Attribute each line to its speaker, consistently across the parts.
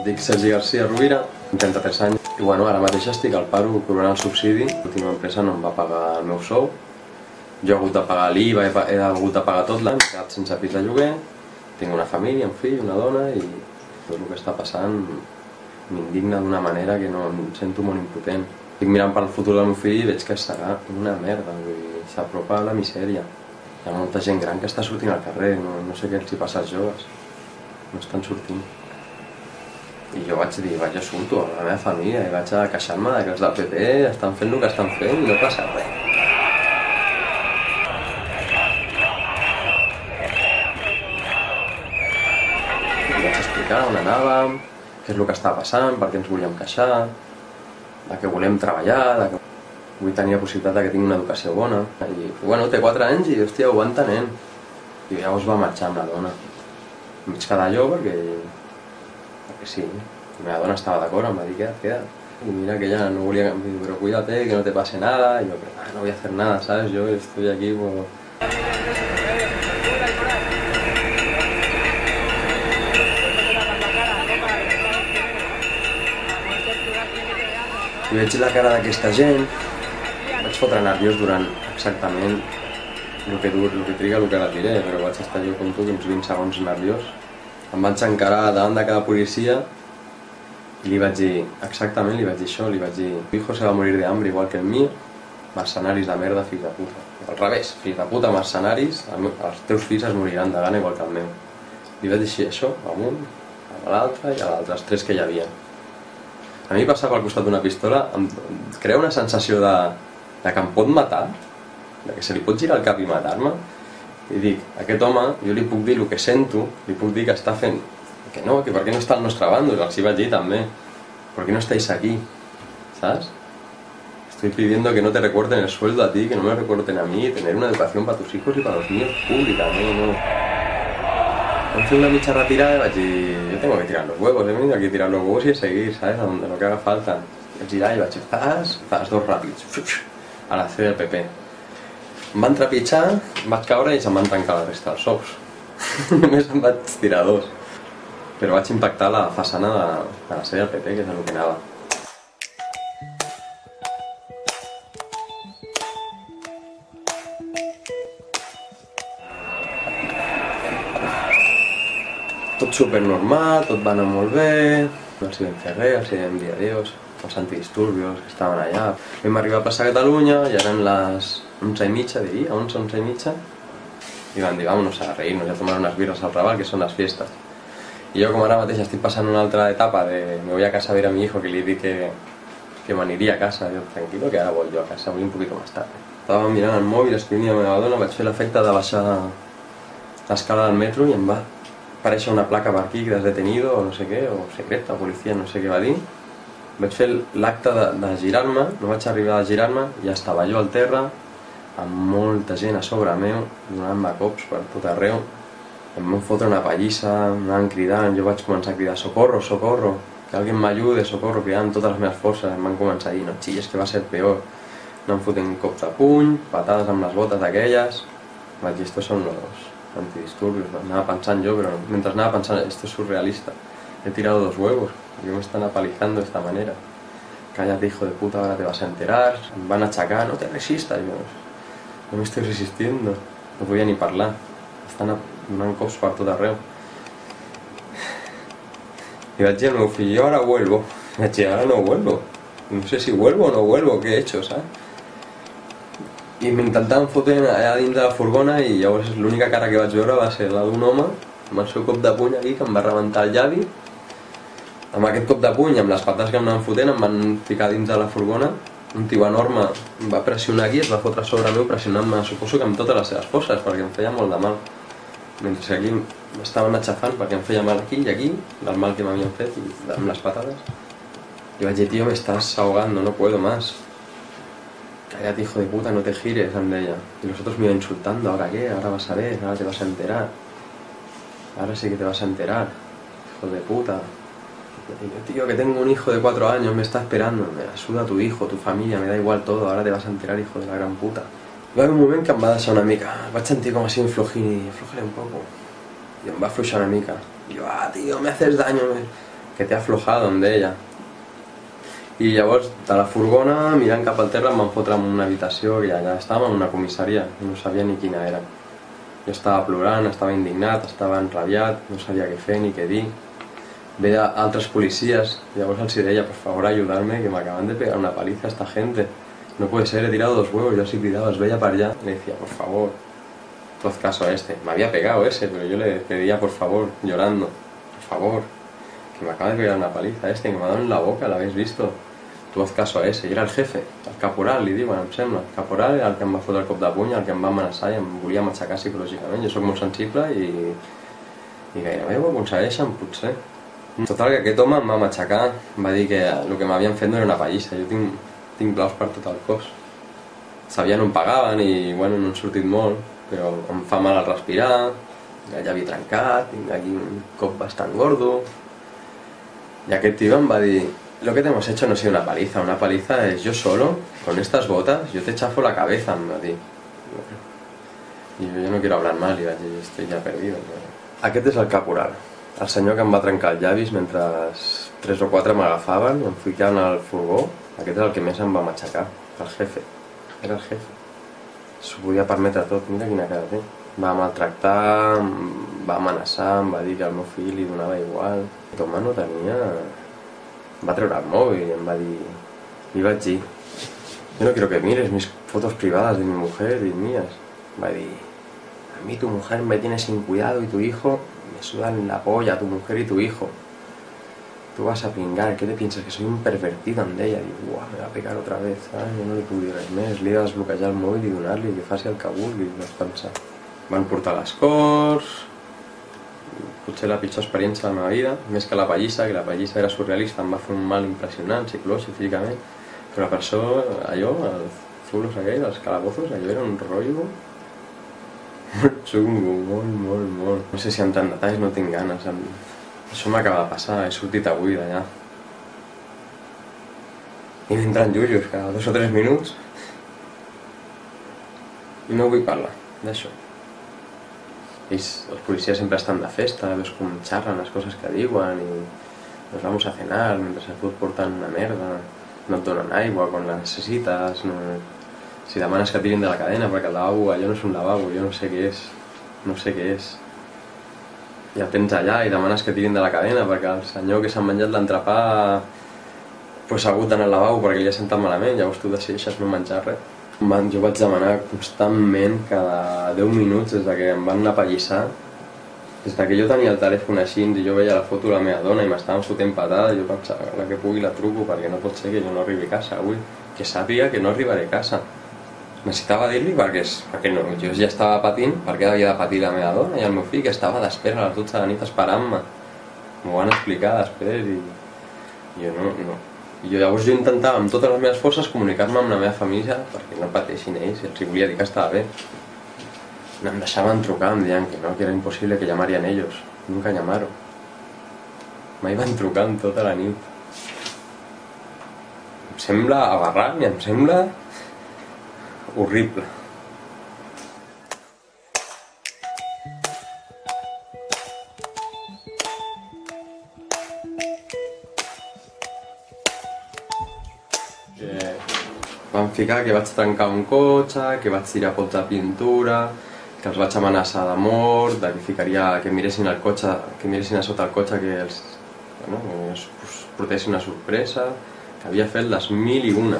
Speaker 1: Dic Sergi García Rovira, 33 anys, i bueno, ara mateix estic al paro cobrant el subsidi. L'última empresa no em va pagar el meu sou, jo he hagut de pagar l'IVA, he hagut de pagar tot l'any, he quedat sense pis de lloguer, tinc una família, un fill, una dona, i tot el que està passant m'indigna d'una manera que no em sento molt impotent. Estic mirant pel futur del meu fill i veig que serà una merda, s'apropa a la misèria. Hi ha molta gent gran que està sortint al carrer, no sé què els hi passa als joves, no estan sortint. I jo vaig dir, vaig assumpto a la meva família i vaig a queixar-me que els del PP estan fent el que estan fent i no passa res. I vaig explicar on anàvem, què és el que està passant, per què ens volíem queixar, de que volem treballar, de que vull tenir la possibilitat que tingui una educació bona. I bueno, té 4 anys i hòstia, ho va entenent. I llavors va marxar amb la dona. Em vaig quedar jo perquè sí, la meva dona estava d'acord, em va dir queda't. Y mira que ella no volia, pero cuídate, que no te pase nada. Y yo, no voy a hacer nada, ¿sabes? Yo estoy aquí por... I veig la cara d'aquesta gent, vaig fotre nerviós durant exactament el que triga el que ara diré, però vaig estar jo com tu uns 20 segons nerviós. Em vaig encarar davant de cada policia i li vaig dir, exactament li vaig dir això, li vaig dir tu hijo se va morir de hambre igual que el mío, mercenaris de merda, fills de puta. Al revés, fills de puta, mercenaris, els teus fills es moriran de gana igual que el meu. Li vaig dir així, això, a un, a l'altre i a l'altre, els 3 que hi havia. A mi passar pel costat d'una pistola em crea una sensació de que em pot matar, de que se li pot girar el cap i matar-me. I dic, aquest home, jo li puc dir el que sento, li puc dir que està fent, que no, que per què no està al nostre bando, els hi vaig dir també, ¿por qué no estáis aquí? ¿Sabes? Estoy pidiendo que no te recorten el sueldo a ti, que no me recorten a mí, tener una educación para tus hijos y para los míos pública, no. Vam fer una mitja retirada i vaig dir, yo tengo que tirar los huevos, he venido aquí a tirar los huevos y a seguir, ¿sabes? A donde lo que haga falta. Vaig girar i vaig dir, zas, 2 ràpids, a la C del PP. Em van trepitjar, em vaig caure i se'm van tancar la resta dels ous. Només em vaig tirar 2. Però vaig impactar la façana de la C del PP, que és el que anava. Tot supernormal, tot va anar molt bé, els hi vam fer res, els hi vam dir adiós, els antidisturbios que estaven allà. Vam arribar a plaça Catalunya i eren les 11:30, diria, 11:30, i van dir, vámonos a reírnos y a tomar unas birras al Raval, que son las fiestas. I jo, com ara mateix estic passant una altra etapa de me voy a casa a ver a mi hijo, que li dic que m'aniria a casa, jo, tranquilo, que ara voy yo a casa, voy un poquito más tarde. Estava mirant el mòbil, escrivint a la meva dona, vaig fer l'efecte de baixar l'escala del metro i em va aparèixer una placa per aquí que has detenido o no sé què, o secreta, o policia, no sé què va dir. Vaig fer l'acte de girar-me, no vaig arribar a girar-me, ja estava jo al terra, amb molta gent a sobre meu, donant-me cops per tot arreu. Em van fotre una pallissa, m'anaven cridant, jo vaig començar a cridar socorro, socorro, que alguien m'ajude, socorro, cridant totes les meves forces. Em van començar a dir, no xilles, que va ser peor. Anant fotent cops de puny, patades amb les botes aquelles. Vaig dir, estos son los antidisturbios, anava pensant jo, però mentre anava pensant, esto es surrealista, he tirado 2 huevos, yo me están apalizando de esta manera, cállate hijo de puta, ahora te vas a enterar, em van achacar, no te resistas, yo no me estoy resistiendo, no podía ni parlar, estan donant cops per tot arreu. I vaig dir al meu fill, yo ahora vuelvo, i vaig dir, ahora no vuelvo, no sé si vuelvo o no vuelvo, què he hecho, saps? I m'intentaven fotre allà dins de la furgona i llavors l'única cara que vaig veure va ser la d'un home amb el seu cop de puny aquí que em va rebentar el llavi. Amb aquest cop de puny, amb les patades que em anaven fotent, em van ficar dins de la furgona. Un tio enorme em va pressionar aquí, es va fotre sobre meu pressionant-me, suposo que amb totes les seves forces, perquè em feia molt de mal. Mentre que aquí m'estaven aixafant perquè em feia mal aquí i aquí, del mal que m'havien fet amb les patades. I vaig dir, tío, me estás ahogando, no puedo más. Cállate hijo de puta, no te gires, em deia. Y los otros me iban insultando, ¿ahora qué? Ahora vas a ver, ahora te vas a enterar. Ahora sí que te vas a enterar, hijo de puta. Y yo, tío, que tengo un hijo de 4 años, me está esperando. Me suda tu hijo, tu familia, me da igual todo, ahora te vas a enterar, hijo de la gran puta. Va haver un moment que em va deixar una mica, vaig sentir com així un flojín i aflojaré un poco. I em va afluixar una mica. I jo, tío, me haces daño, que t'he aflojado, em deia. I llavors, de la furgona, mirant cap al terra, em van fotre en una habitació i allà estàvem en una comissaria, no sabia ni quina era. Jo estava plorant, estava indignat, estava enrabiat, no sabia què fer ni què dir. Veia altres policies, llavors els deia, por favor, ayudarme, que me acaban de pegar una paliza a esta gente. No puede ser, he tirado 2 huevos, yo así gritaba, os veía para allá. Le decía, por favor, tú haz caso a este. Me había pegado ese, pero yo le pedía, por favor, llorando, por favor, que me acaba de pegar una paliza este, que me ha dado en la boca, ¿la habéis visto? Tu haz caso a ese. I era el jefe, el caporal, li diuen, em sembla. El caporal era el que em va fotre el cop de puny, el que em va amenaçar i em volia matxacar psicològicament. Jo sóc molt sensible i gairebé ho aconsegueixen, potser. Total, que aquest home em va matxacar, em va dir que el que m'havien fet no era una pallissa. Jo tinc blaus per tot el cos. Sabien on pagaven i, bueno, no han sortit molt, però em fa mal al respirar, el llavi trencat, tinc aquí un cop bastant gordo. I aquest tio em va dir, lo que te hemos hecho no ha sido una paliza es yo solo, con estas botas, yo te chafo la cabeza, em va dir. I jo no quiero hablar mal, i vaig dir, estoy ya perdido. Aquest és el caporal, el senyor que em va trencar els llavis mentre 3 o 4 m'agafaven, em ficaven al furgó. Aquest és el que més em va matxacar, el jefe, era el jefe. S'ho podia permetre tot, mira quina cara té. Va maltractar, em va amenaçar, em va dir que al meu fill li donava igual. El home no tenia... Em va treure el mòbil i em va dir... Li vaig dir, yo no quiero que mires mis fotos privadas de mi mujer y mías. Em va dir, a mí tu mujer me tiene sin cuidado y tu hijo me sudan la polla, tu mujer y tu hijo. Tú vas a pingar, ¿qué te piensas? Que soy un pervertido, em deia. Dic, uah, me va pegar otra vez, saps? Jo no li puc dir res més, li he de desbloquejar el mòbil i donar-li, que faci el que vulgui, vaig pensar. Van portar les corts, potser la pitjor experiència de la meva vida, més que la pallissa era surrealista, em va fer un mal impressionant, psicològic, físicament, però per això, allò, els zulos aquells, els calabozos, allò era un rotllo molt xungo, molt. No sé si entrar en detalls, no tinc ganes. Això m'acaba de passar, he sortit avui d'allà. I m'entren llullos cada 2 o 3 minuts. I no vull parlar d'això. Els policies sempre estan de festa, veus com xerren les coses que diuen i nos vamos a cenar, mentre a tu et porten una merda, no et donen aigua quan la necessites, si demanes que tirin de la cadena perquè el lavabo, allò no és un lavabo, jo no sé què és. I el tens allà i demanes que tirin de la cadena perquè el senyor que s'ha menjat l'entrepà ha hagut d'anar al lavabo perquè li ha sentat malament, llavors tu decideixes no menjar res. Jo vaig demanar constantment cada 10 minuts des que em van anar a pallissar, des que jo tenia el telèfon així i jo veia la foto de la meva dona i m'estava fotent patada, jo pensava, la que pugui la truco perquè no pot ser que jo no arribi a casa avui, que sàpiga que no arribaré a casa. Necessitava dir-li perquè no, jo ja estava patint, perquè havia de patir la meva dona i el meu fill, que estava d'espera a les 12 de la nit esperant-me. M'ho van explicar després i jo no. I llavors jo intentava amb totes les meves forces comunicar-me amb la meva família perquè no pateixin ells, i els volia dir que estava bé. No em deixaven trucar, em deien que no, que era impossible, que llamarían ellos. Nunca llamaron. Mai van trucant tota la nit. Em sembla aberrant i em sembla horrible. Van ficar que vaig trencar un cotxe, que vaig tirar pots de pintura, que els vaig amenaçar de mort, que miressin el cotxe, que miressin a sota el cotxe, que els portessin una sorpresa, que havia fet les 1001.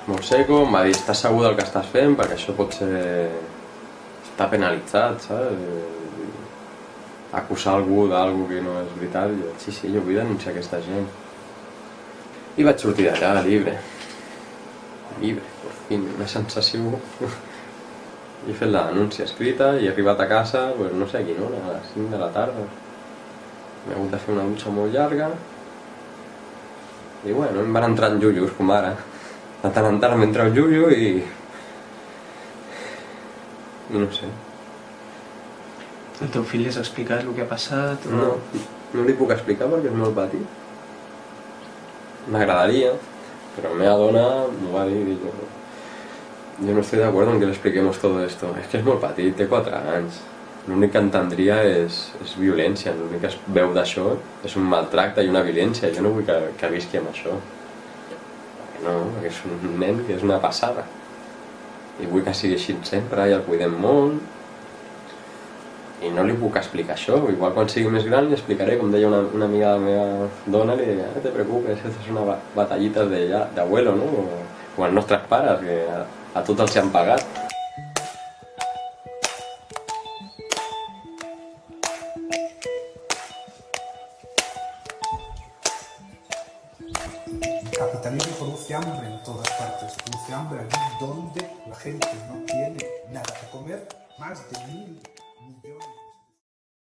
Speaker 1: Molt seco, em va dir, estàs segur del que estàs fent, perquè això pot ser... està penalitzat, saps? Acusar algú d'algú que no és veritat, sí, jo vull denunciar aquesta gent. I vaig sortir d'allà, llibre, per fi, una sensació. He fet la denúncia escrita i he arribat a casa, no sé a quina hora, a les 5 de la tarda. M'he hagut de fer una dutxa molt llarga. I bueno, em van entrar en llullos, com ara. De tant en tant m'entra un llullo i... no sé.
Speaker 2: El teu fill li has explicat el que ha passat?
Speaker 1: No li puc explicar perquè és molt petit. M'agradaria, però la meva dona m'ho va dir, Jo no estic d'acord en que l'expliquemos tot esto. És que és molt petit, té 4 anys. L'únic que entendria és violència. L'únic que es veu d'això és un maltracte i una violència. Jo no vull que visqui amb això. No, perquè és un nen que és una passada. I vull que sigui així sempre i el cuidem molt. I no li puc explicar això. Igual quan sigui més gran li explicaré, com deia una amiga de la meva dona, li deia, no te preocupes, esto es una batallita d'abuelo, no? O els nostres pares, que a tots els han pagat.
Speaker 3: El capitalismo produce hambre en todas partes, produce hambre allí donde la gente no tiene nada que comer, más de 1000